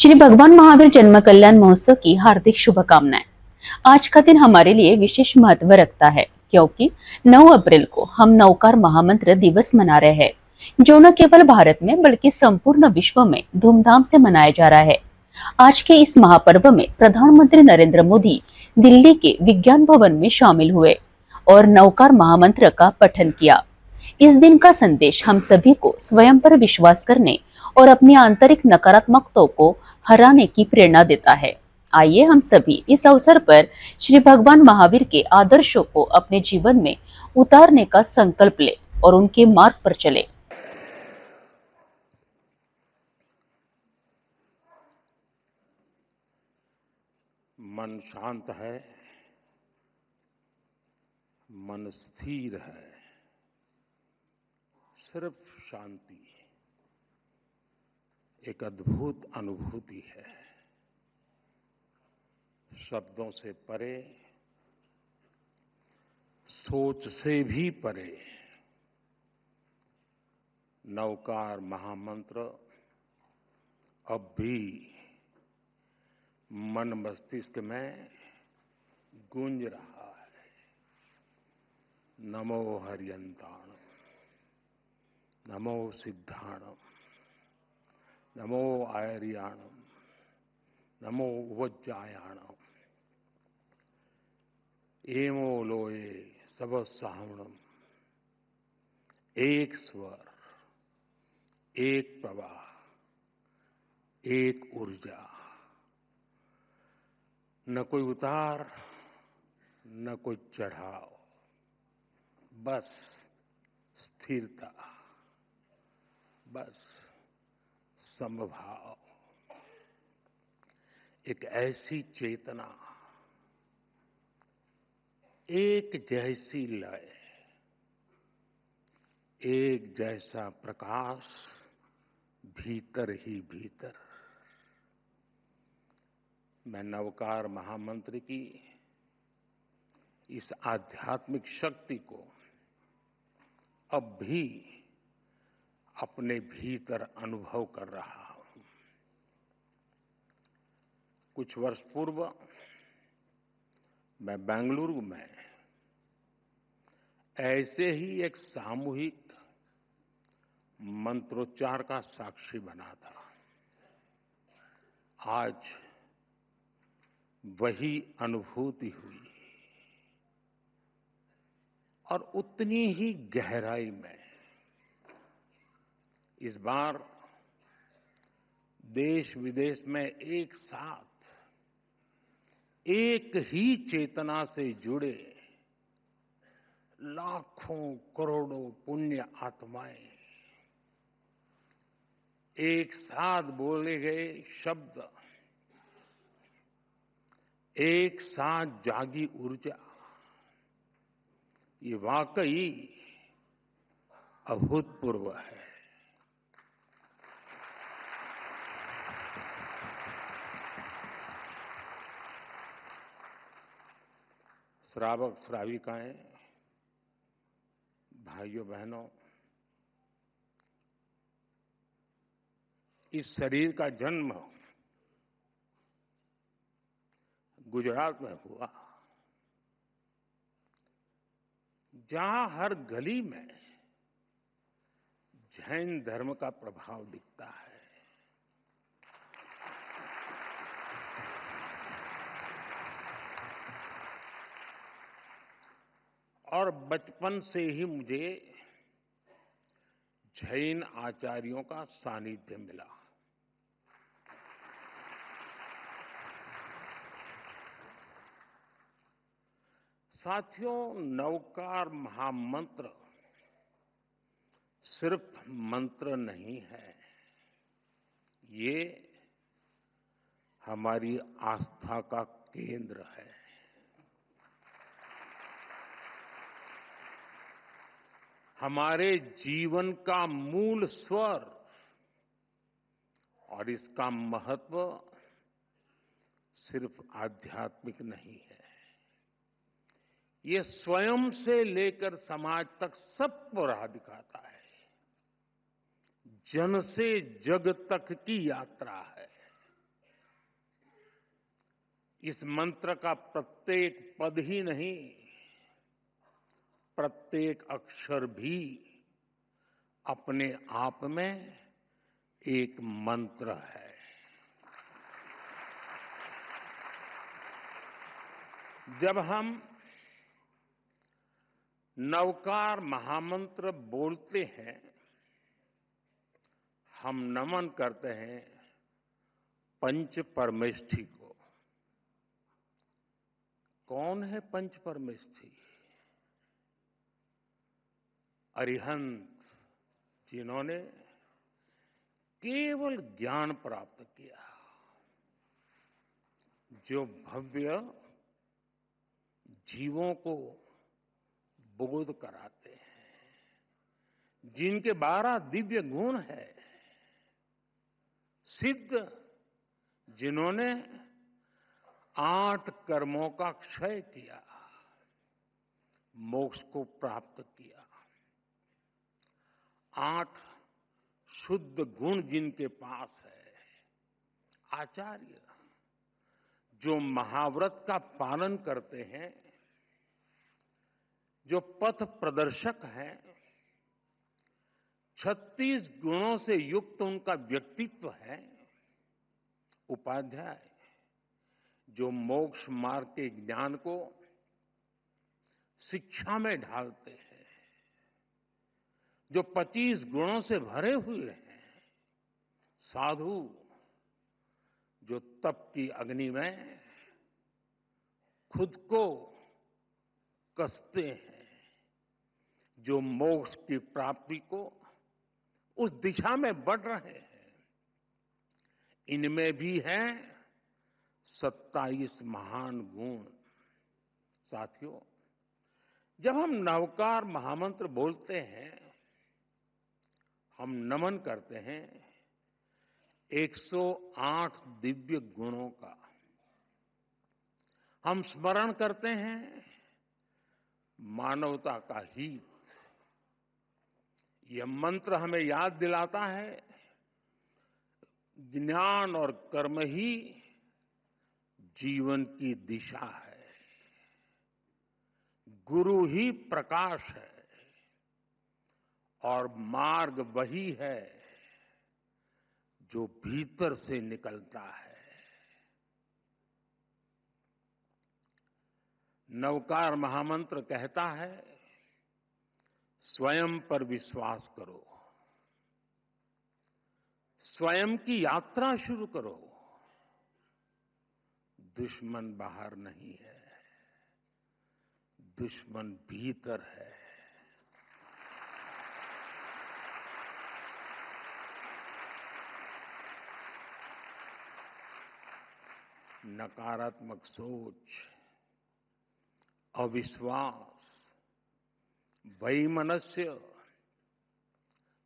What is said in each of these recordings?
श्री भगवान महावीर जन्म कल्याण महोत्सव की हार्दिक शुभकामनाएं। आज का दिन हमारे लिए विशेष महत्व रखता है क्योंकि 9 अप्रैल को हम नवकार महामंत्र दिवस मना रहे हैं, जो न केवल भारत में बल्कि संपूर्ण विश्व में धूमधाम से मनाया जा रहा है। आज के इस महापर्व में प्रधानमंत्री नरेंद्र मोदी दिल्ली के विज्ञान भवन में शामिल हुए और नवकार महामंत्र का पठन किया। इस दिन का संदेश हम सभी को स्वयं पर विश्वास करने और अपनी आंतरिक नकारात्मकताओं को हराने की प्रेरणा देता है। आइए हम सभी इस अवसर पर श्री भगवान महावीर के आदर्शों को अपने जीवन में उतारने का संकल्प ले और उनके मार्ग पर चले। मन शांत है, मन स्थिर है, सिर्फ शांति एक अद्भुत अनुभूति है। शब्दों से परे, सोच से भी परे नवकार महामंत्र अब भी मन मस्तिष्क में गूंज रहा है। नमो हरियंताणम, नमो सिद्धाणम, नमो आयर्याणम, नमो वज्जायाणम, एमो लोए सब सावणम। एक स्वर, एक प्रवाह, एक ऊर्जा, न कोई उतार, न कोई चढ़ाव, बस स्थिरता, बस समभाव। एक ऐसी चेतना, एक जैसी लय, एक जैसा प्रकाश भीतर ही भीतर। मैं नवकार महामंत्र की इस आध्यात्मिक शक्ति को अब भी अपने भीतर अनुभव कर रहा हूं। कुछ वर्ष पूर्व मैं बेंगलुरु में ऐसे ही एक सामूहिक मंत्रोच्चार का साक्षी बना था। आज वही अनुभूति हुई और उतनी ही गहराई में इस बार देश विदेश में एक साथ एक ही चेतना से जुड़े लाखों करोड़ों पुण्य आत्माएं एक साथ बोले गए शब्द, एक साथ जागी ऊर्जा, ये वाकई अभूतपूर्व है। श्रावक श्राविकाएं, भाइयों बहनों, इस शरीर का जन्म गुजरात में हुआ, जहां हर गली में जैन धर्म का प्रभाव दिखता है। और बचपन से ही मुझे जैन आचार्यों का सानिध्य मिला। साथियों, नवकार महामंत्र सिर्फ मंत्र नहीं है, ये हमारी आस्था का केंद्र है। हमारे जीवन का मूल स्वर, और इसका महत्व सिर्फ आध्यात्मिक नहीं है, ये स्वयं से लेकर समाज तक सबको राह दिखाता है। जन से जग तक की यात्रा है। इस मंत्र का प्रत्येक पद ही नहीं, प्रत्येक अक्षर भी अपने आप में एक मंत्र है। जब हम नवकार महामंत्र बोलते हैं, हम नमन करते हैं पंच परमेष्ठी को। कौन है पंच परमेष्ठी? अरिहंत, जिन्होंने केवल ज्ञान प्राप्त किया, जो भव्य जीवों को बोध कराते हैं, जिनके 12 दिव्य गुण है, सिद्ध, जिन्होंने 8 कर्मों का क्षय किया, मोक्ष को प्राप्त किया, 8 शुद्ध गुण जिनके पास है, आचार्य, जो महाव्रत का पालन करते हैं, जो पथ प्रदर्शक हैं, 36 गुणों से युक्त उनका व्यक्तित्व है, उपाध्याय, जो मोक्ष मार्ग के ज्ञान को शिक्षा में ढालते हैं, जो 25 गुणों से भरे हुए हैं, साधु, जो तप की अग्नि में खुद को कसते हैं, जो मोक्ष की प्राप्ति को उस दिशा में बढ़ रहे हैं, इनमें भी हैं 27 महान गुण। साथियों, जब हम नवकार महामंत्र बोलते हैं, हम नमन करते हैं 108 दिव्य गुणों का। हम स्मरण करते हैं मानवता का हित। यह मंत्र हमें याद दिलाता है ज्ञान और कर्म ही जीवन की दिशा है, गुरु ही प्रकाश है और मार्ग वही है जो भीतर से निकलता है। नवकार महामंत्र कहता है, स्वयं पर विश्वास करो, स्वयं की यात्रा शुरू करो। दुश्मन बाहर नहीं है, दुश्मन भीतर है। नकारात्मक सोच, अविश्वास, वैमनस्य,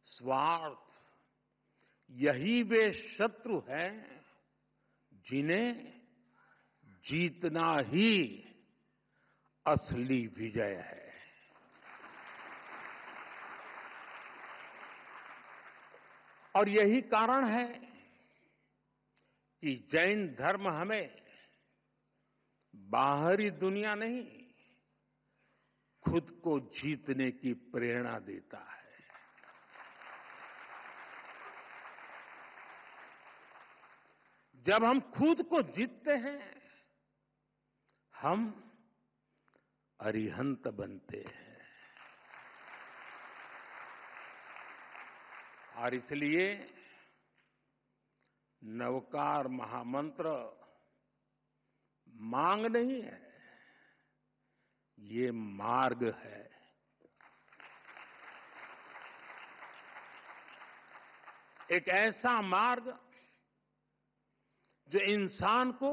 स्वार्थ, यही वे शत्रु हैं जिन्हें जीतना ही असली विजय है। और यही कारण है कि जैन धर्म हमें बाहरी दुनिया नहीं, खुद को जीतने की प्रेरणा देता है। जब हम खुद को जीतते हैं, हम अरिहंत बनते हैं। और इसलिए नवकार महामंत्र मांग नहीं है, ये मार्ग है। एक ऐसा मार्ग जो इंसान को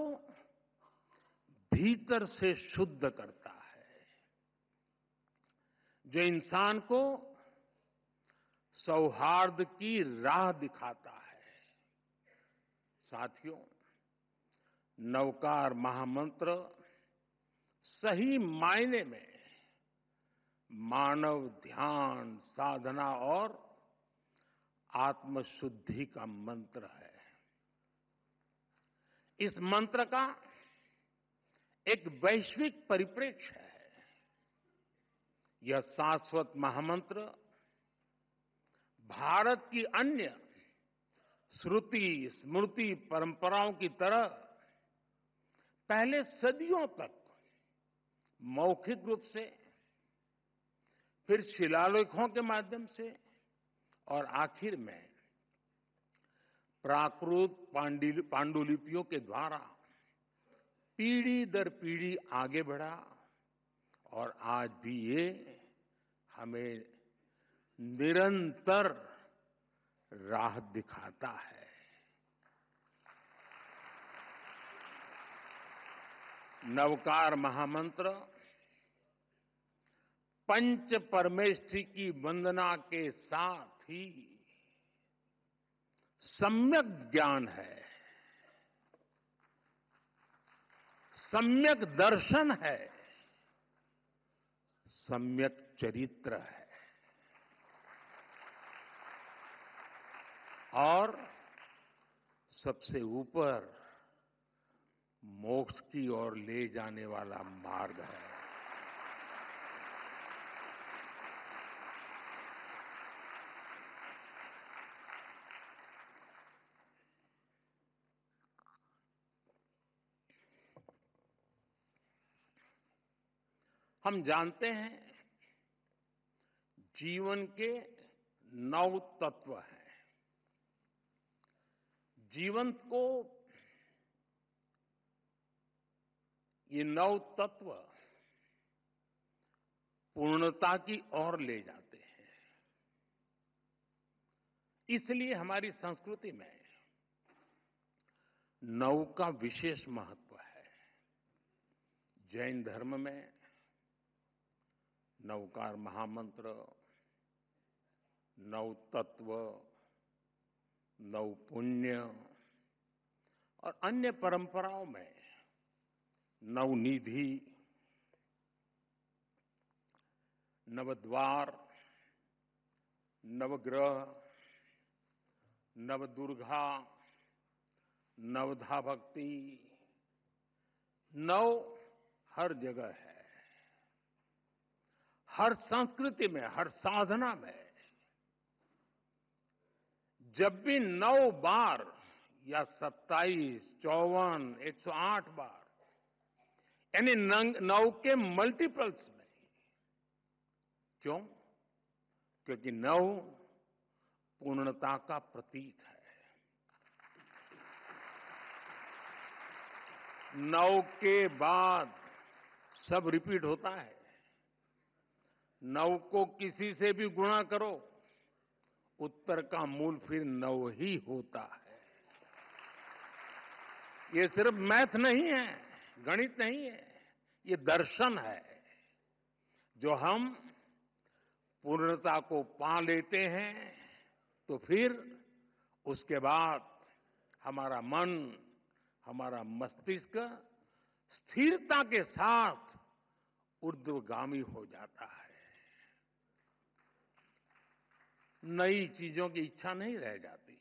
भीतर से शुद्ध करता है, जो इंसान को सौहार्द की राह दिखाता है। साथियों, नवकार महामंत्र सही मायने में मानव ध्यान, साधना और आत्मशुद्धि का मंत्र है। इस मंत्र का एक वैश्विक परिप्रेक्ष्य है। यह शाश्वत महामंत्र भारत की अन्य श्रुति स्मृति परंपराओं की तरह पहले सदियों तक मौखिक रूप से, फिर शिलालेखों के माध्यम से और आखिर में प्राकृत पांडुलिपियों के द्वारा पीढ़ी दर पीढ़ी आगे बढ़ा और आज भी ये हमें निरंतर राह दिखाता है। नवकार महामंत्र पंच परमेष्ठि की वंदना के साथ ही सम्यक ज्ञान है, सम्यक दर्शन है, सम्यक चरित्र है और सबसे ऊपर मोक्ष की ओर ले जाने वाला मार्ग है। हम जानते हैं जीवन के 9 तत्व हैं। जीवन को ये 9 तत्व पूर्णता की ओर ले जाते हैं। इसलिए हमारी संस्कृति में 9 का विशेष महत्व है। जैन धर्म में नवकार महामंत्र, 9 तत्व, 9 पुण्य और अन्य परंपराओं में 9 निधि, नवद्वार, नवग्रह, नवदुर्गा, नवधा भक्ति, 9 हर जगह है। हर संस्कृति में, हर साधना में जब भी 9 बार या 27, 54, 108 बार यानी 9 के मल्टीपल्स में, क्यों? क्योंकि 9 पूर्णता का प्रतीक है। 9 के बाद सब रिपीट होता है। 9 को किसी से भी गुणा करो, उत्तर का मूल फिर 9 ही होता है। ये सिर्फ मैथ नहीं है, गणित नहीं है, ये दर्शन है। जो हम पूर्णता को पा लेते हैं तो फिर उसके बाद हमारा मन, हमारा मस्तिष्क स्थिरता के साथ ऊर्ध्वगामी हो जाता है। नई चीजों की इच्छा नहीं रह जाती।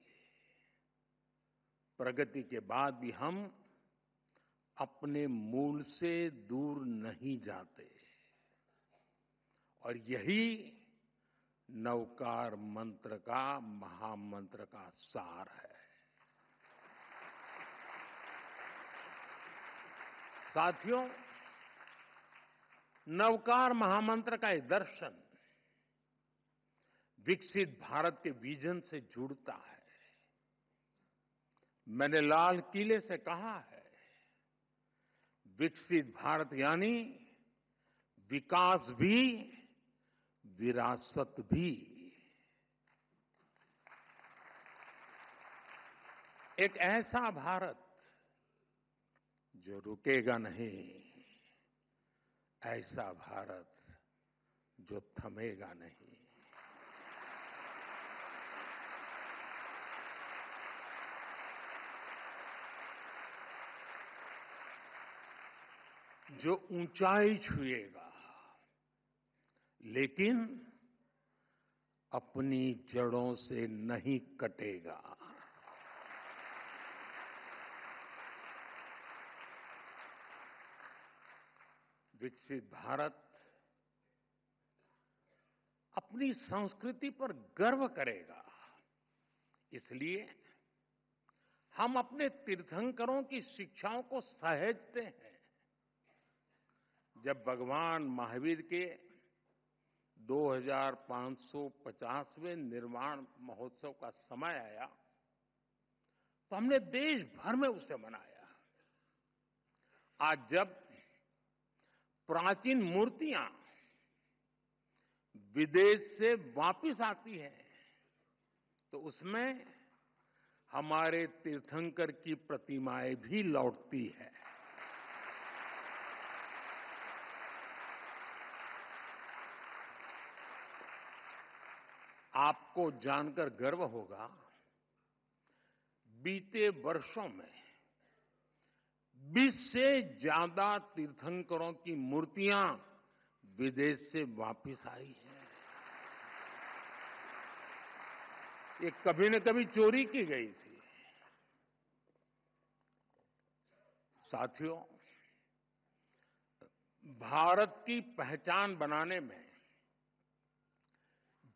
प्रगति के बाद भी हम अपने मूल से दूर नहीं जाते और यही नवकार मंत्र का, महामंत्र का सार है। साथियों, नवकार महामंत्र का एक दर्शन विकसित भारत के विजन से जुड़ता है। मैंने लाल किले से कहा है, विकसित भारत यानी विकास भी, विरासत भी। एक ऐसा भारत जो रुकेगा नहीं, ऐसा भारत जो थमेगा नहीं। जो ऊंचाई छुएगा लेकिन अपनी जड़ों से नहीं कटेगा। विकसित भारत अपनी संस्कृति पर गर्व करेगा। इसलिए हम अपने तीर्थंकरों की शिक्षाओं को सहेजते हैं। जब भगवान महावीर के 2550वें निर्वाण महोत्सव का समय आया तो हमने देश भर में उसे मनाया। आज जब प्राचीन मूर्तियां विदेश से वापस आती हैं तो उसमें हमारे तीर्थंकर की प्रतिमाएं भी लौटती है। आपको जानकर गर्व होगा, बीते वर्षों में 20 से ज्यादा तीर्थंकरों की मूर्तियां विदेश से वापस आई हैं। ये कभी न कभी चोरी की गई थी। साथियों, भारत की पहचान बनाने में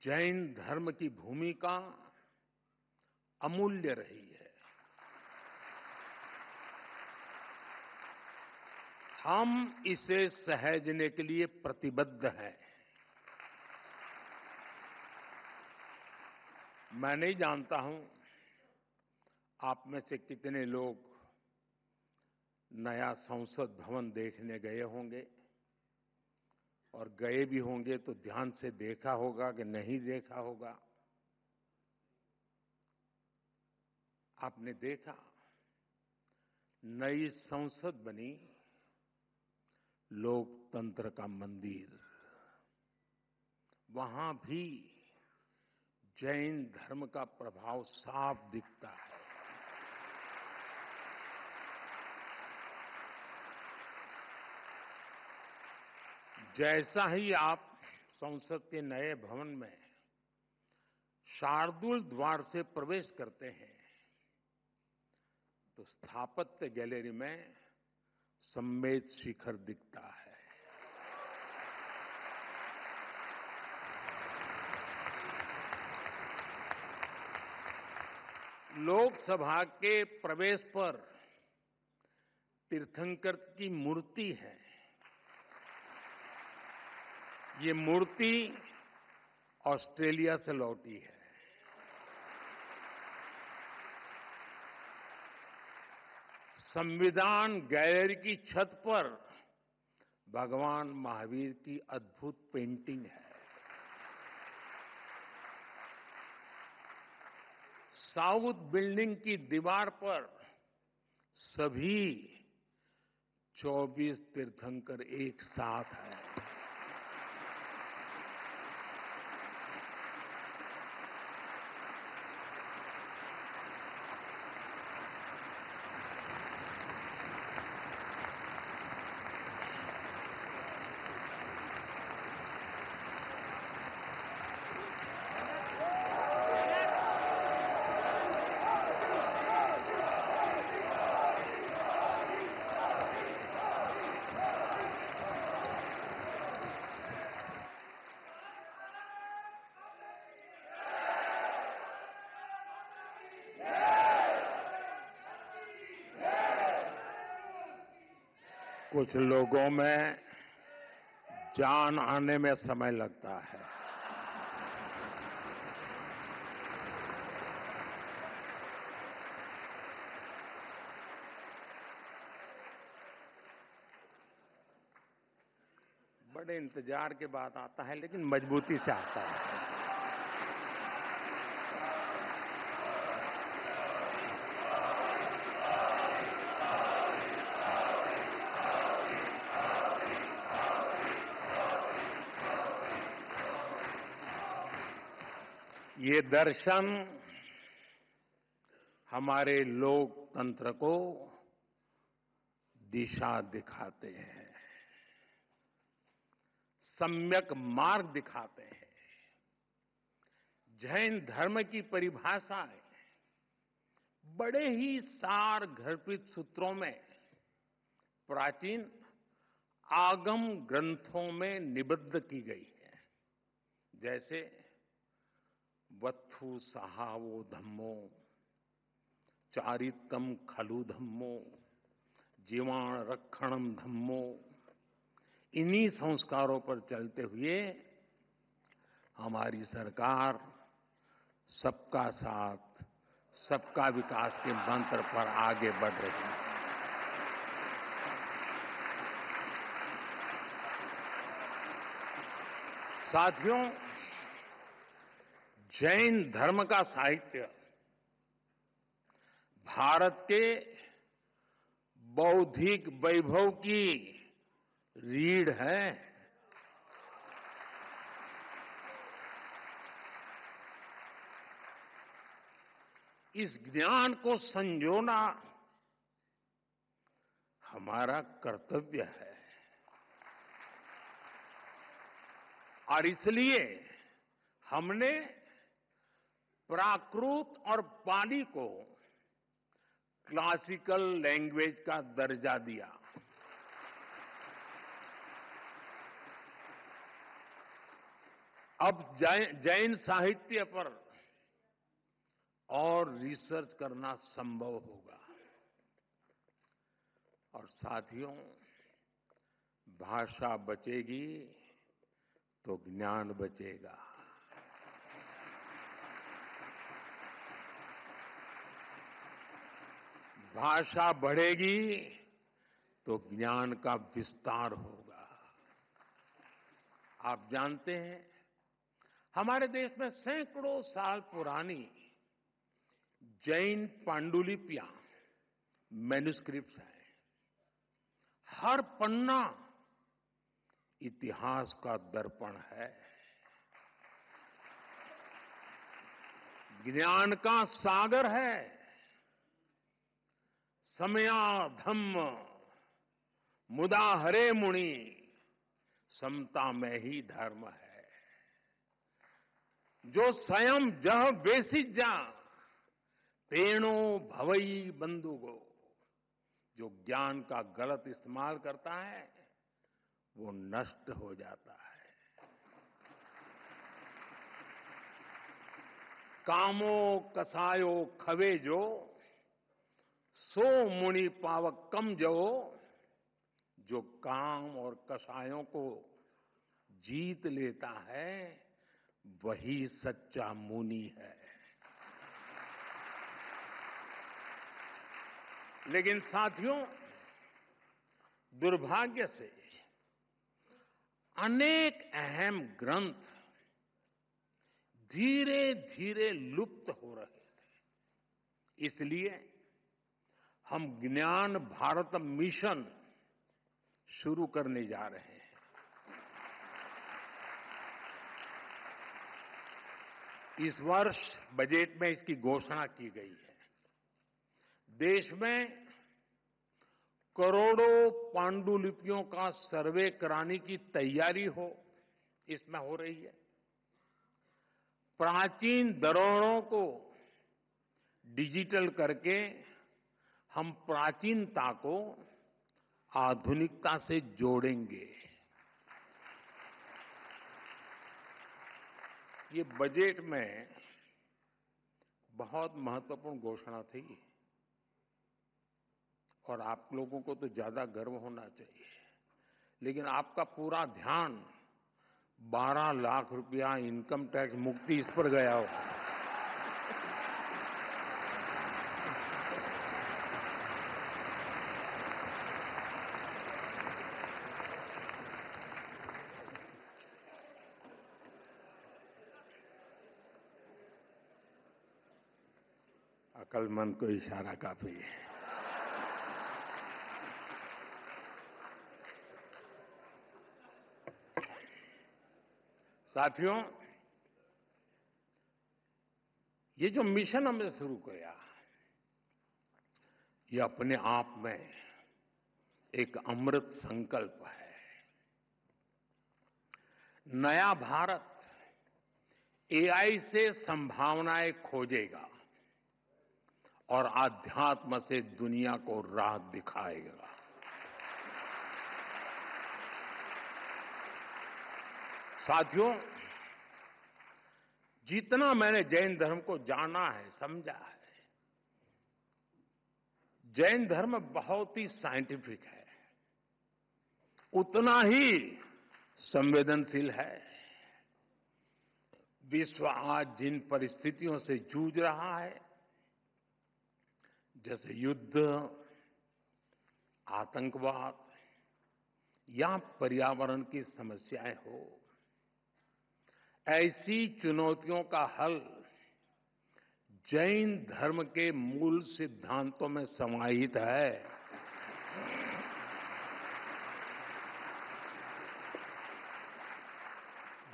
जैन धर्म की भूमिका अमूल्य रही है। हम इसे सहेजने के लिए प्रतिबद्ध हैं। मैं नहीं जानता हूं आप में से कितने लोग नया संसद भवन देखने गए होंगे, और गए भी होंगे तो ध्यान से देखा होगा कि नहीं देखा होगा। आपने देखा, नई संसद बनी, लोकतंत्र का मंदिर, वहां भी जैन धर्म का प्रभाव साफ दिखता है। जैसा ही आप संसद के नए भवन में शार्दुल द्वार से प्रवेश करते हैं तो स्थापत्य गैलरी में सम्मेद शिखर दिखता है। लोकसभा के प्रवेश पर तीर्थंकर की मूर्ति है। ये मूर्ति ऑस्ट्रेलिया से लौटी है। संविधान गैलरी की छत पर भगवान महावीर की अद्भुत पेंटिंग है। साउथ बिल्डिंग की दीवार पर सभी 24 तीर्थंकर एक साथ हैं। कुछ लोगों में जान आने में समय लगता है। बड़े इंतजार के बाद आता है, लेकिन मजबूती से आता है। ये दर्शन हमारे लोकतंत्र को दिशा दिखाते हैं, सम्यक मार्ग दिखाते हैं। जैन धर्म की परिभाषाएं बड़े ही सार गर्भित सूत्रों में प्राचीन आगम ग्रंथों में निबद्ध की गई है। जैसे वत्थु सहावो धम्मो, चारितम खलु धम्मो, जीवाण रक्षणम धम्मो। इन्हीं संस्कारों पर चलते हुए हमारी सरकार सबका साथ, सबका विकास के मंत्र पर आगे बढ़ रही है। साथियों, जैन धर्म का साहित्य भारत के बौद्धिक वैभव की रीढ़ है। इस ज्ञान को संजोना हमारा कर्तव्य है और इसलिए हमने प्राकृत और पाली को क्लासिकल लैंग्वेज का दर्जा दिया। अब जैन साहित्य पर और रिसर्च करना संभव होगा। और साथियों, भाषा बचेगी तो ज्ञान बचेगा। भाषा बढ़ेगी तो ज्ञान का विस्तार होगा। आप जानते हैं, हमारे देश में सैकड़ों साल पुरानी जैन पांडुलिपियां, मैन्युस्क्रिप्ट्स हैं। हर पन्ना इतिहास का दर्पण है, ज्ञान का सागर है। समया धम्म मुदा हरे मुनि, समता में ही धर्म है। जो स्वयं जह बेसिज जा, तेणो भवई बंधुगो। जो ज्ञान का गलत इस्तेमाल करता है वो नष्ट हो जाता है। कामो कसायो खवे जो, सो मुनि पावक कम जो। जो काम और कसायों को जीत लेता है वही सच्चा मुनि है। लेकिन साथियों, दुर्भाग्य से अनेक अहम ग्रंथ धीरे धीरे लुप्त हो रहे थे। इसलिए हम ज्ञान भारत मिशन शुरू करने जा रहे हैं। इस वर्ष बजट में इसकी घोषणा की गई है। देश में करोड़ों पांडुलिपियों का सर्वे कराने की तैयारी इसमें हो रही है। प्राचीन धरोहरों को डिजिटल करके हम प्राचीनता को आधुनिकता से जोड़ेंगे। ये बजट में बहुत महत्वपूर्ण घोषणा थी और आप लोगों को तो ज्यादा गर्व होना चाहिए। लेकिन आपका पूरा ध्यान 12 लाख रुपया इनकम टैक्स मुक्ति इस पर गया हो। अक्लमंद को इशारा काफी है। साथियों, ये जो मिशन हमने शुरू किया, ये अपने आप में एक अमृत संकल्प है। नया भारत एआई से संभावनाएं खोजेगा और आध्यात्म से दुनिया को राह दिखाएगा। साथियों, जितना मैंने जैन धर्म को जाना है, समझा है, जैन धर्म बहुत ही साइंटिफिक है, उतना ही संवेदनशील है। विश्व आज जिन परिस्थितियों से जूझ रहा है, जैसे युद्ध, आतंकवाद या पर्यावरण की समस्याएं हो, ऐसी चुनौतियों का हल जैन धर्म के मूल सिद्धांतों में समाहित है।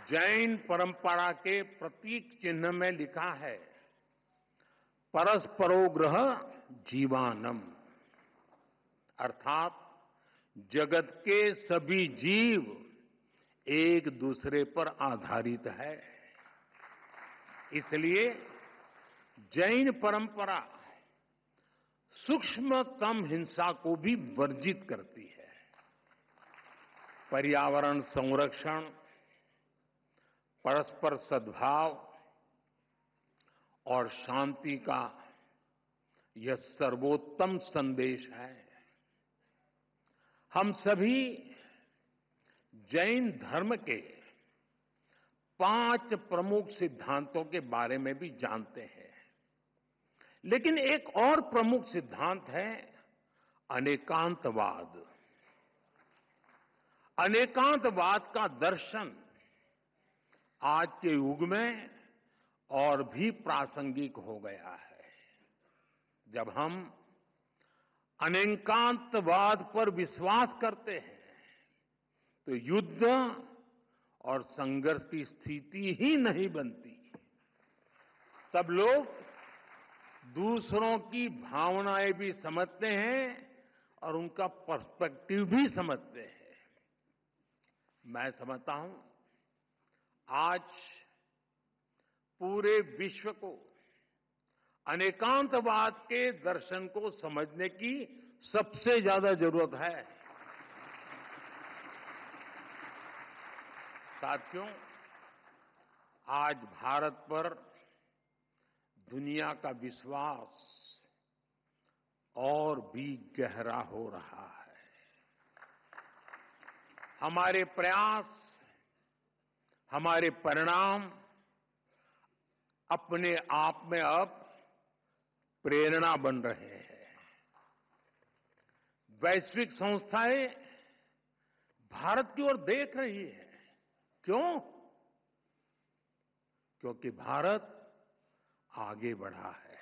जैन परंपरा के प्रतीक चिन्ह में लिखा है, परस्परोग्रह जीवानम, अर्थात जगत के सभी जीव एक दूसरे पर आधारित है। इसलिए जैन परंपरा सूक्ष्मतम हिंसा को भी वर्जित करती है। पर्यावरण संरक्षण, परस्पर सद्भाव और शांति का यह सर्वोत्तम संदेश है। हम सभी जैन धर्म के 5 प्रमुख सिद्धांतों के बारे में भी जानते हैं, लेकिन एक और प्रमुख सिद्धांत है अनेकांतवाद। अनेकांतवाद का दर्शन आज के युग में और भी प्रासंगिक हो गया है। जब हम अनेकांतवाद पर विश्वास करते हैं, तो युद्ध और संघर्ष की स्थिति ही नहीं बनती। तब लोग दूसरों की भावनाएं भी समझते हैं और उनका पर्सपेक्टिव भी समझते हैं। मैं समझता हूं, आज पूरे विश्व को अनेकांतवाद के दर्शन को समझने की सबसे ज्यादा जरूरत है। साथियों, आज भारत पर दुनिया का विश्वास और भी गहरा हो रहा है। हमारे प्रयास, हमारे परिणाम अपने आप में अब प्रेरणा बन रहे हैं। वैश्विक संस्थाएं भारत की ओर देख रही है। क्यों? क्योंकि भारत आगे बढ़ा है।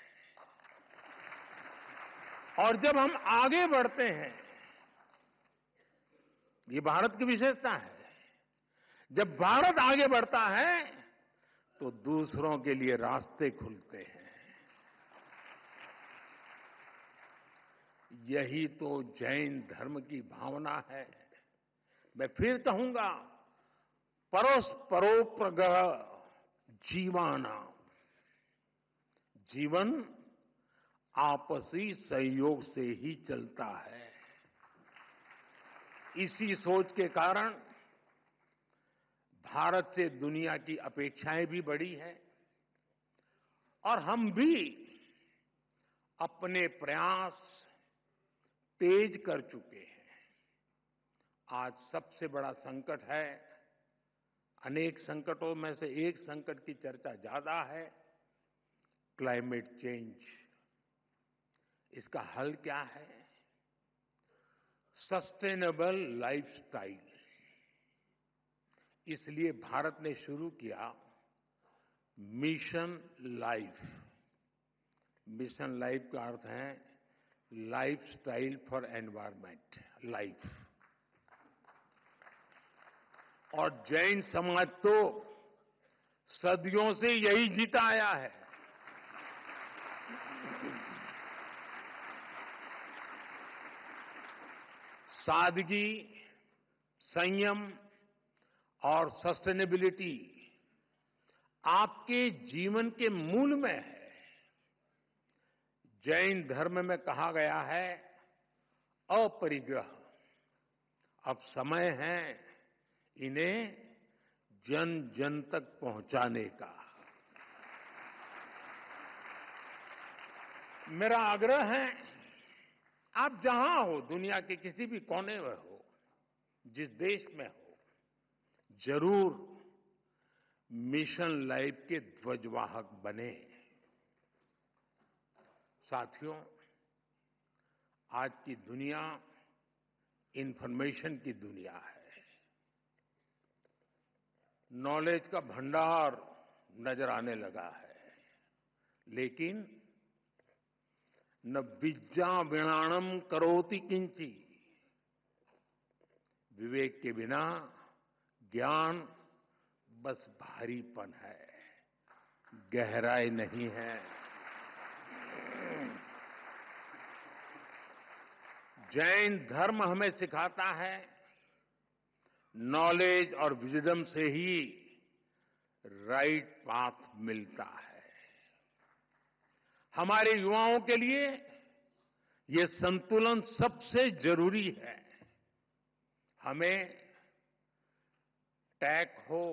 और जब हम आगे बढ़ते हैं, ये भारत की विशेषता है, जब भारत आगे बढ़ता है तो दूसरों के लिए रास्ते खुलते हैं। यही तो जैन धर्म की भावना है। मैं फिर कहूंगा, परस्परोग्रह जीवाना, जीवन आपसी सहयोग से ही चलता है। इसी सोच के कारण भारत से दुनिया की अपेक्षाएं भी बढ़ी है और हम भी अपने प्रयास तेज कर चुके हैं। आज सबसे बड़ा संकट है, अनेक संकटों में से एक संकट की चर्चा ज्यादा है, क्लाइमेट चेंज। इसका हल क्या है? Sustainable lifestyle. इसलिए भारत ने शुरू किया मिशन लाइफ। मिशन लाइफ का अर्थ है लाइफस्टाइल फॉर एनवायरमेंट, लाइफ। और जैन समाज तो सदियों से यही जीता आया है। सादगी, संयम और सस्टेनेबिलिटी आपके जीवन के मूल में है। जैन धर्म में कहा गया है अपरिग्रह। अब समय है इन्हें जन जन तक पहुंचाने का मेरा आग्रह है, आप जहां हो, दुनिया के किसी भी कोने में हो, जिस देश में हो, जरूर मिशन लाइफ के ध्वजवाहक बने। साथियों, आज की दुनिया इंफॉर्मेशन की दुनिया है। नॉलेज का भंडार नजर आने लगा है, लेकिन न विद्या विणाणम करोति किंची, विवेक के बिना ज्ञान बस भारीपन है, गहराई नहीं है। जैन धर्म हमें सिखाता है, नॉलेज और विजडम से ही राइट पाथ मिलता है। हमारे युवाओं के लिए ये संतुलन सबसे जरूरी है। हमें टैक हो,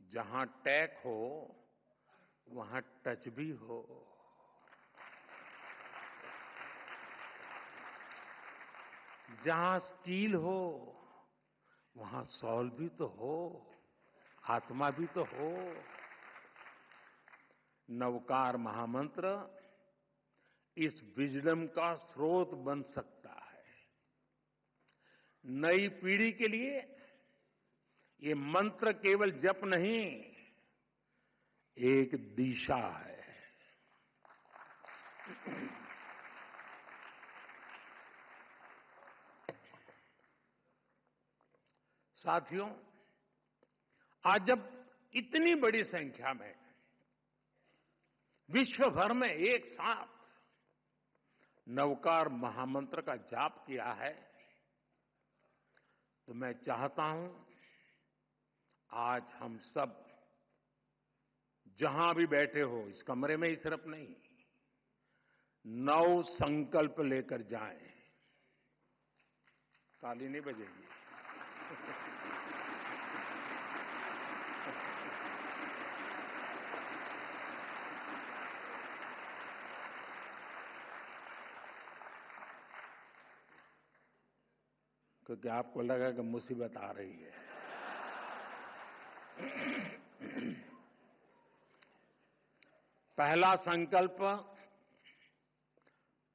जहां टैक हो वहां टच भी हो। जहां स्किल हो वहां सॉल भी तो हो, आत्मा भी तो हो। नवकार महामंत्र इस विजडम का स्रोत बन सकता है। नई पीढ़ी के लिए ये मंत्र केवल जप नहीं, एक दिशा है। साथियों, आज जब इतनी बड़ी संख्या में विश्व भर में एक साथ नवकार महामंत्र का जाप किया है, तो मैं चाहता हूं आज हम सब जहां भी बैठे हो, इस कमरे में ही सिर्फ नहीं, नव संकल्प लेकर जाएं। ताली नहीं बजेगी। क्योंकि आपको लगा कि मुसीबत आ रही है। पहला संकल्प,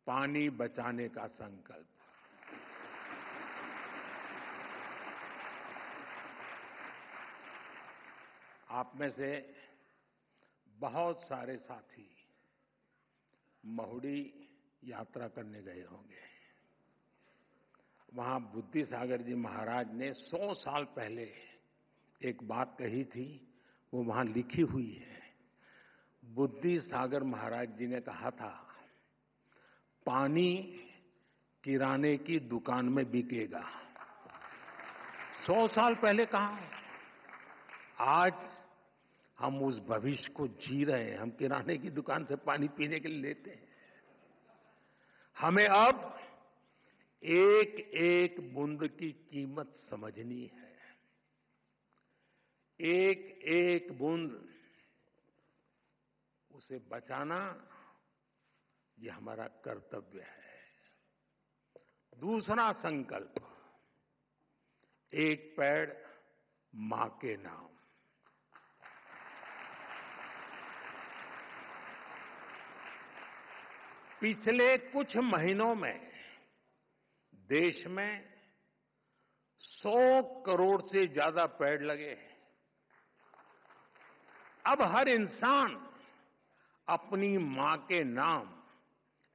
पानी बचाने का संकल्प। आप में से बहुत सारे साथी महुड़ी यात्रा करने गए होंगे। वहां बुद्धि सागर जी महाराज ने 100 साल पहले एक बात कही थी, वो वहां लिखी हुई है। बुद्धि सागर महाराज जी ने कहा था, पानी किराने की दुकान में बिकेगा। 100 साल पहले कहा। आज हम उस भविष्य को जी रहे हैं। हम किराने की दुकान से पानी पीने के लिए लेते हैं। हमें अब एक एक बूंद की कीमत समझनी है। एक एक बूंद, उसे बचाना ये हमारा कर्तव्य है। दूसरा संकल्प, एक पेड़ मां के नाम। पिछले कुछ महीनों में देश में 100 करोड़ से ज्यादा पेड़ लगे हैं। अब हर इंसान अपनी मां के नाम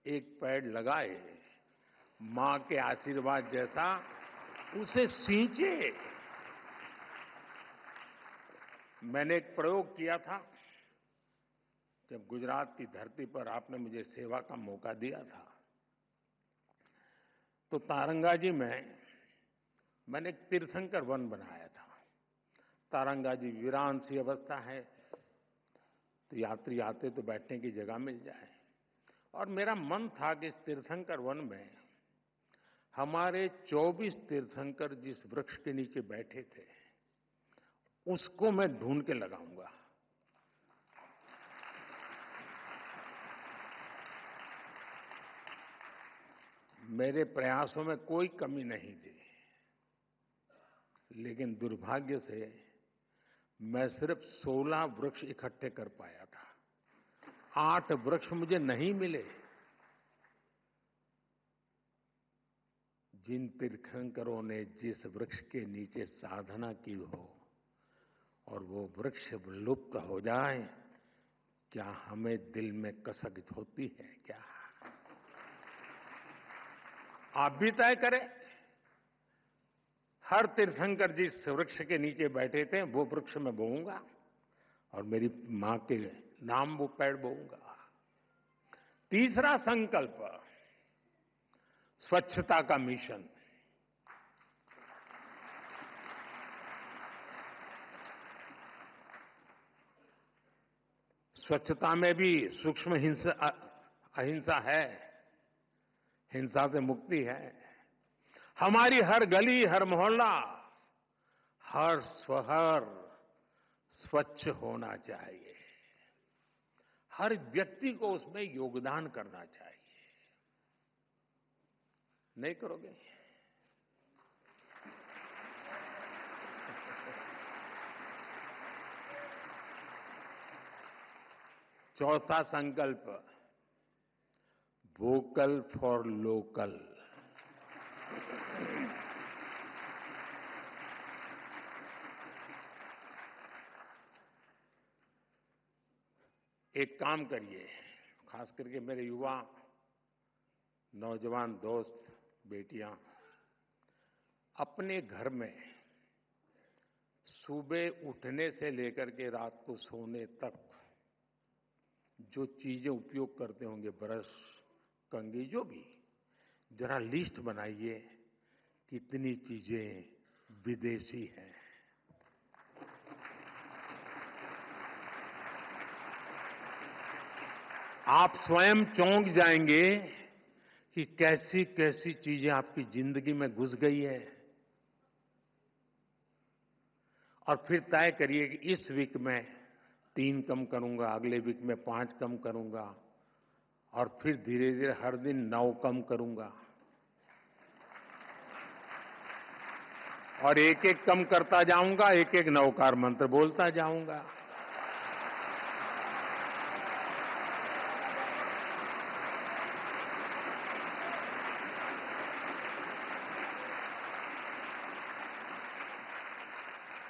एक पेड़ लगाए, मां के आशीर्वाद जैसा उसे सींचे। मैंने एक प्रयोग किया था जब गुजरात की धरती पर आपने मुझे सेवा का मौका दिया था। तो तारंगाजी में मैंने एक तीर्थंकर वन बनाया था। तारंगाजी वीरान सी अवस्था है, तो यात्री आते तो बैठने की जगह मिल जाए। और मेरा मन था कि इस तीर्थंकर वन में हमारे 24 तीर्थंकर जिस वृक्ष के नीचे बैठे थे, उसको मैं ढूंढ के लगाऊंगा। मेरे प्रयासों में कोई कमी नहीं थी, लेकिन दुर्भाग्य से मैं सिर्फ 16 वृक्ष इकट्ठे कर पाया था। 8 वृक्ष मुझे नहीं मिले। जिन तीर्थंकरों ने जिस वृक्ष के नीचे साधना की हो और वो वृक्ष लुप्त हो जाए, क्या हमें दिल में कसक होती है क्या? आप भी तय करें। हर तीर्थंकर जिस वृक्ष के नीचे बैठे थे वो वृक्ष में बोऊंगा और मेरी मां के नाम वो पेड़ बोऊंगा। तीसरा संकल्प, स्वच्छता का मिशन। स्वच्छता में भी सूक्ष्म अहिंसा है, हिंसा से मुक्ति है। हमारी हर गली, हर मोहल्ला, हर शहर स्वच्छ होना चाहिए। हर व्यक्ति को उसमें योगदान करना चाहिए। नहीं करोगे? चौथा संकल्प, वोकल फॉर लोकल। एक काम करिए, खास करके मेरे युवा नौजवान दोस्त, बेटियां, अपने घर में सुबह उठने से लेकर के रात को सोने तक जो चीजें उपयोग करते होंगे, ब्रश, कंघी, जो भी, जरा लिस्ट बनाइए कितनी चीजें विदेशी हैं। आप स्वयं चौंक जाएंगे कि कैसी कैसी चीजें आपकी जिंदगी में घुस गई है। और फिर तय करिए कि इस वीक में 3 कम करूंगा, अगले वीक में 5 कम करूंगा और फिर धीरे धीरे हर दिन 9 कम करूंगा और एक एक कम करता जाऊंगा, एक एक नवकार मंत्र बोलता जाऊंगा।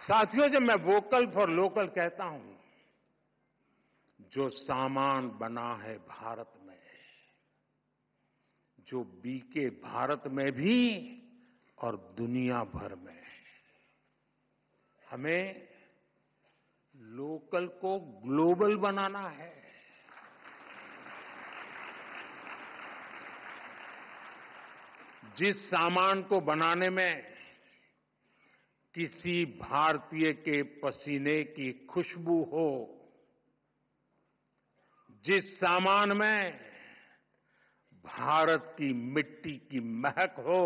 साथियों, जब मैं वोकल फॉर लोकल कहता हूं, जो सामान बना है भारत में, जो बीके भारत में भी और दुनिया भर में, हमें लोकल को ग्लोबल बनाना है। जिस सामान को बनाने में किसी भारतीय के पसीने की खुशबू हो, जिस सामान में भारत की मिट्टी की महक हो,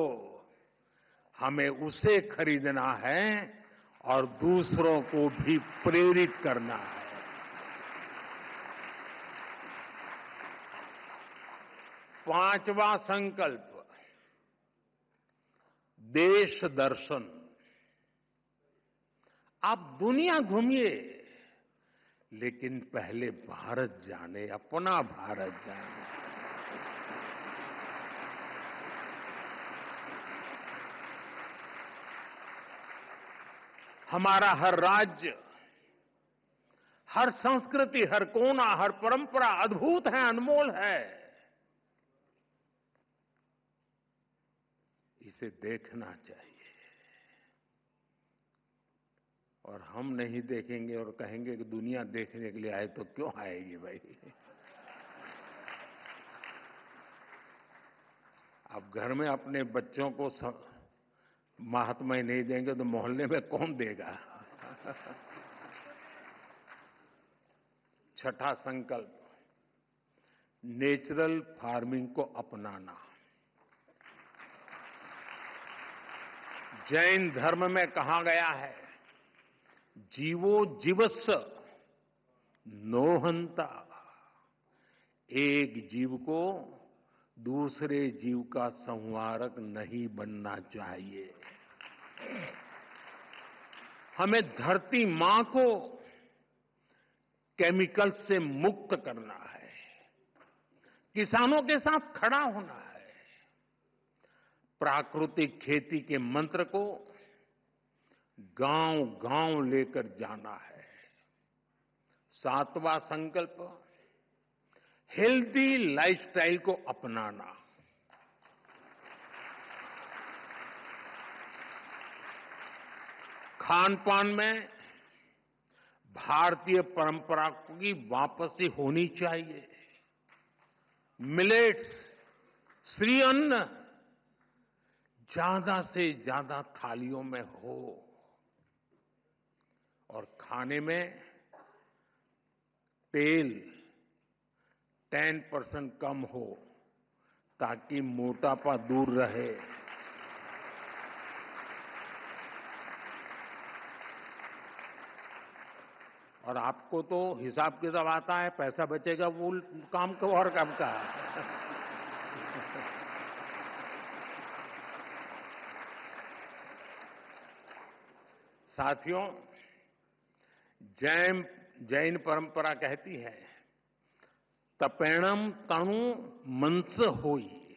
हमें उसे खरीदना है और दूसरों को भी प्रेरित करना है। पांचवा संकल्प, देश दर्शन। आप दुनिया घूमिए, लेकिन पहले भारत जाने, अपना भारत जाने। हमारा हर राज्य, हर संस्कृति, हर कोना, हर परंपरा अद्भुत है, अनमोल है। इसे देखना चाहिए। और हम नहीं देखेंगे और कहेंगे कि दुनिया देखने के लिए आए, तो क्यों आएगी भाई? आप घर में अपने बच्चों को महात्मा नहीं देंगे तो मोहल्ले में कौन देगा? छठा संकल्प, नेचुरल फार्मिंग को अपनाना। जैन धर्म में कहा गया है, जीवो जीवस्स नो हंता। एक जीव को दूसरे जीव का संहारक नहीं बनना चाहिए। हमें धरती मां को केमिकल से मुक्त करना है, किसानों के साथ खड़ा होना है, प्राकृतिक खेती के मंत्र को गांव-गांव लेकर जाना है। सातवां संकल्प, हेल्दी लाइफस्टाइल को अपनाना। खान-पान में भारतीय परंपरा की वापसी होनी चाहिए। मिलेट्स, श्री अन्न ज्यादा से ज्यादा थालियों में हो और खाने में तेल 10% कम हो ताकि मोटापा दूर रहे। और आपको तो हिसाब किताब आता है, पैसा बचेगा वो काम को और काम का है। साथियों, जैन परंपरा कहती है, तपेणम तनु मनस होई।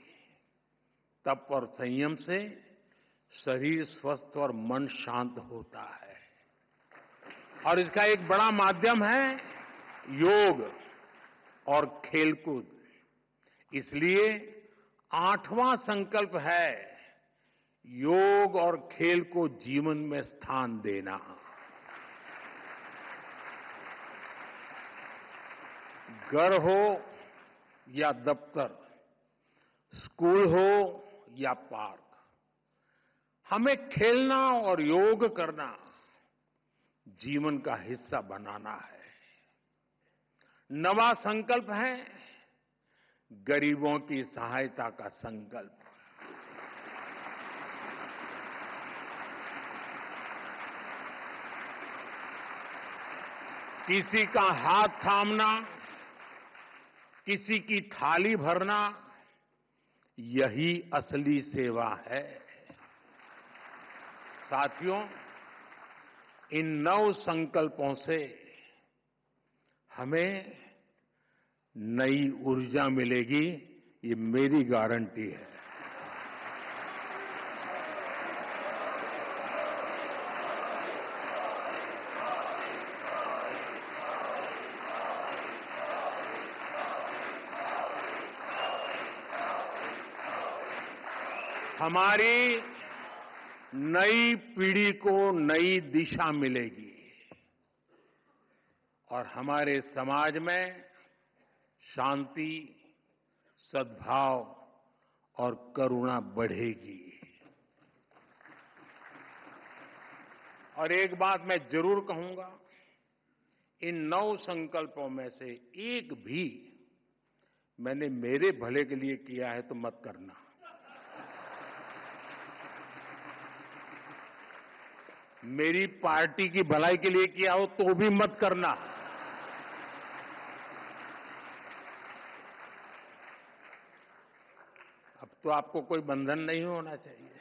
तप और संयम से शरीर स्वस्थ और मन शांत होता है। और इसका एक बड़ा माध्यम है योग और खेलकूद। इसलिए 8वां संकल्प है योग और खेल को जीवन में स्थान देना। घर हो या दफ्तर, स्कूल हो या पार्क, हमें खेलना और योग करना जीवन का हिस्सा बनाना है। नवा संकल्प है गरीबों की सहायता का संकल्प। किसी का हाथ थामना, किसी की थाली भरना, यही असली सेवा है। साथियों, इन 9 संकल्पों से हमें नई ऊर्जा मिलेगी, ये मेरी गारंटी है। हमारी नई पीढ़ी को नई दिशा मिलेगी और हमारे समाज में शांति, सद्भाव और करुणा बढ़ेगी। और एक बात मैं जरूर कहूंगा, इन 9 संकल्पों में से एक भी मैंने मेरे भले के लिए किया है तो मत करना। मेरी पार्टी की भलाई के लिए किया हो तो भी मत करना। अब तो आपको कोई बंधन नहीं होना चाहिए।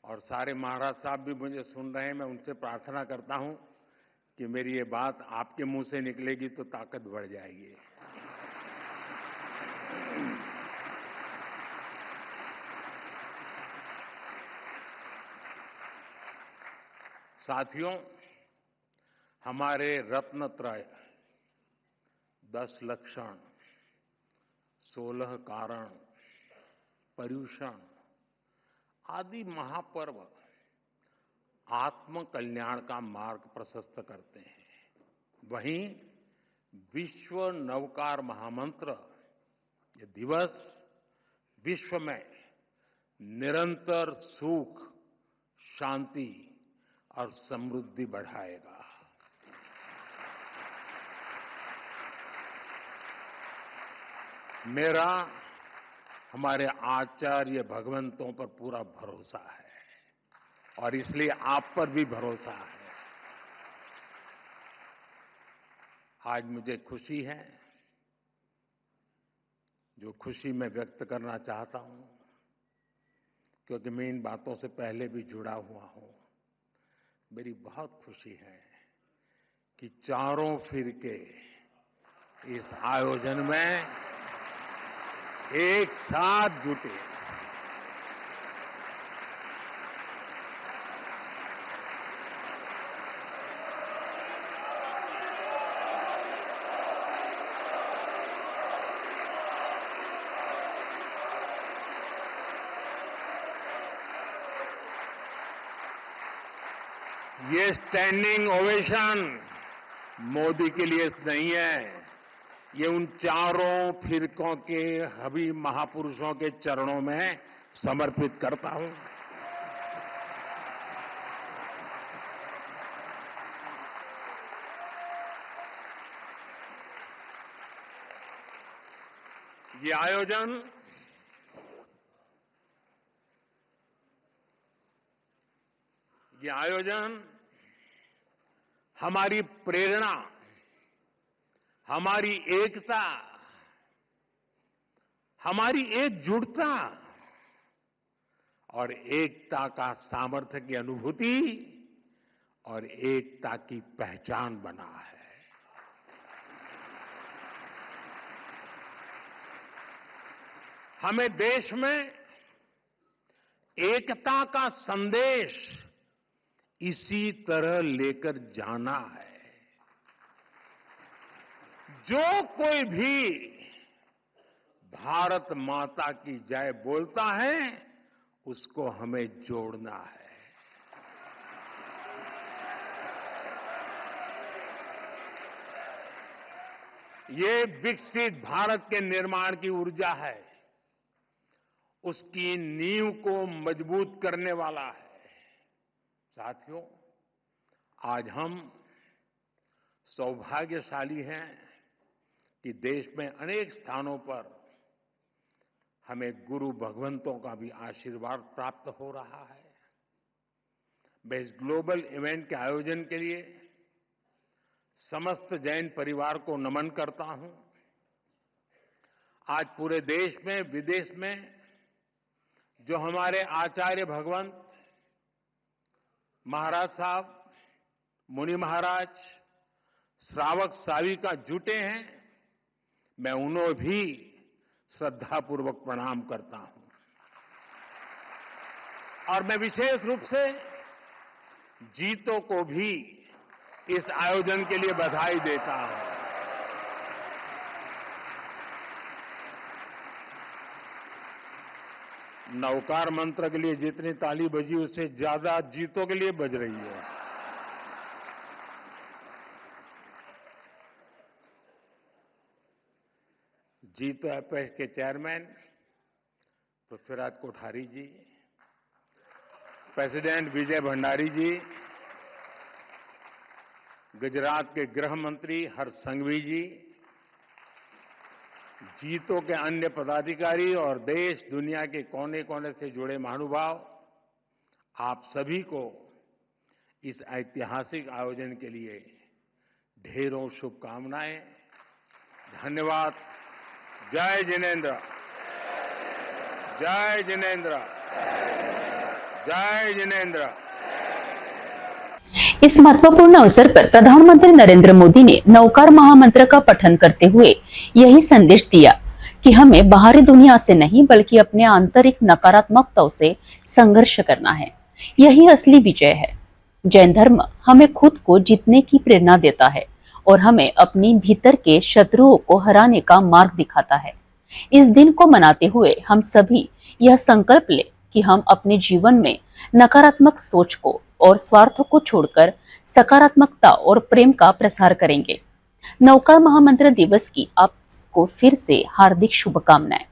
और सारे महाराज साहब भी मुझे सुन रहे हैं, मैं उनसे प्रार्थना करता हूं कि मेरी ये बात आपके मुंह से निकलेगी तो ताकत बढ़ जाएगी। साथियों, हमारे रत्नत्रय 10 लक्षण, 16 कारण, पर्युषण आदि महापर्व आत्म कल्याण का मार्ग प्रशस्त करते हैं। वहीं विश्व नवकार महामंत्र ये दिवस विश्व में निरंतर सुख, शांति और समृद्धि बढ़ाएगा। मेरा हमारे आचार्य भगवंतों पर पूरा भरोसा है। और इसलिए आप पर भी भरोसा है। आज मुझे खुशी है, जो खुशी मैं व्यक्त करना चाहता हूं, क्योंकि मैं इन बातों से पहले भी जुड़ा हुआ हूं। मेरी बहुत खुशी है कि चारों फिरके इस आयोजन में एक साथ जुटे। ये स्टैंडिंग ओवेशन मोदी के लिए नहीं है, ये उन चारों फिरकों के हबीब महापुरुषों के चरणों में समर्पित करता हूं। ये आयोजन हमारी प्रेरणा, हमारी एकता, हमारी एकजुटता और एकता का सामर्थ्य की अनुभूति और एकता की पहचान बना है। हमें देश में एकता का संदेश इसी तरह लेकर जाना है। जो कोई भी भारत माता की जय बोलता है, उसको हमें जोड़ना है। ये विकसित भारत के निर्माण की ऊर्जा है, उसकी नींव को मजबूत करने वाला है। साथियों, आज हम सौभाग्यशाली हैं कि देश में अनेक स्थानों पर हमें गुरु भगवंतों का भी आशीर्वाद प्राप्त हो रहा है। मैं इस ग्लोबल इवेंट के आयोजन के लिए समस्त जैन परिवार को नमन करता हूं। आज पूरे देश में, विदेश में जो हमारे आचार्य भगवंत महाराज साहब, मुनि महाराज, श्रावक साविका जुटे हैं, मैं उन्हें भी श्रद्धापूर्वक प्रणाम करता हूं। और मैं विशेष रूप से जीतों को भी इस आयोजन के लिए बधाई देता हूं। नवकार मंत्र के लिए जितनी ताली बजी, उससे ज्यादा जीतों के लिए बज रही है। जीतो एपेक्स के चेयरमैन पृथ्वीराज कोठारी जी, प्रेसिडेंट विजय भंडारी जी, गुजरात के गृह मंत्री हर्ष संघवी जी, जीतों के अन्य पदाधिकारी और देश दुनिया के कोने कोने से जुड़े महानुभाव, आप सभी को इस ऐतिहासिक आयोजन के लिए ढेरों शुभकामनाएं। धन्यवाद। जय जिनेन्द्र, जय जिनेन्द्र, जय जिनेन्द्र। इस महत्वपूर्ण अवसर पर प्रधानमंत्री नरेंद्र मोदी ने नवकार महामंत्र का पठन करते हुए यही संदेश दिया कि हमें बाहरी दुनिया से नहीं, बल्कि अपने आंतरिक नकारात्मकताओं से संघर्ष करना है। यही असली विजय है। जैन धर्म हमें खुद को जीतने की प्रेरणा देता है और हमें अपनी भीतर के शत्रुओं को हराने का मार्ग दिखाता है। इस दिन को मनाते हुए हम सभी यह संकल्प लें कि हम अपने जीवन में नकारात्मक सोच को और स्वार्थ को छोड़कर सकारात्मकता और प्रेम का प्रसार करेंगे। नवकार महामंत्र दिवस की आपको फिर से हार्दिक शुभकामनाएं।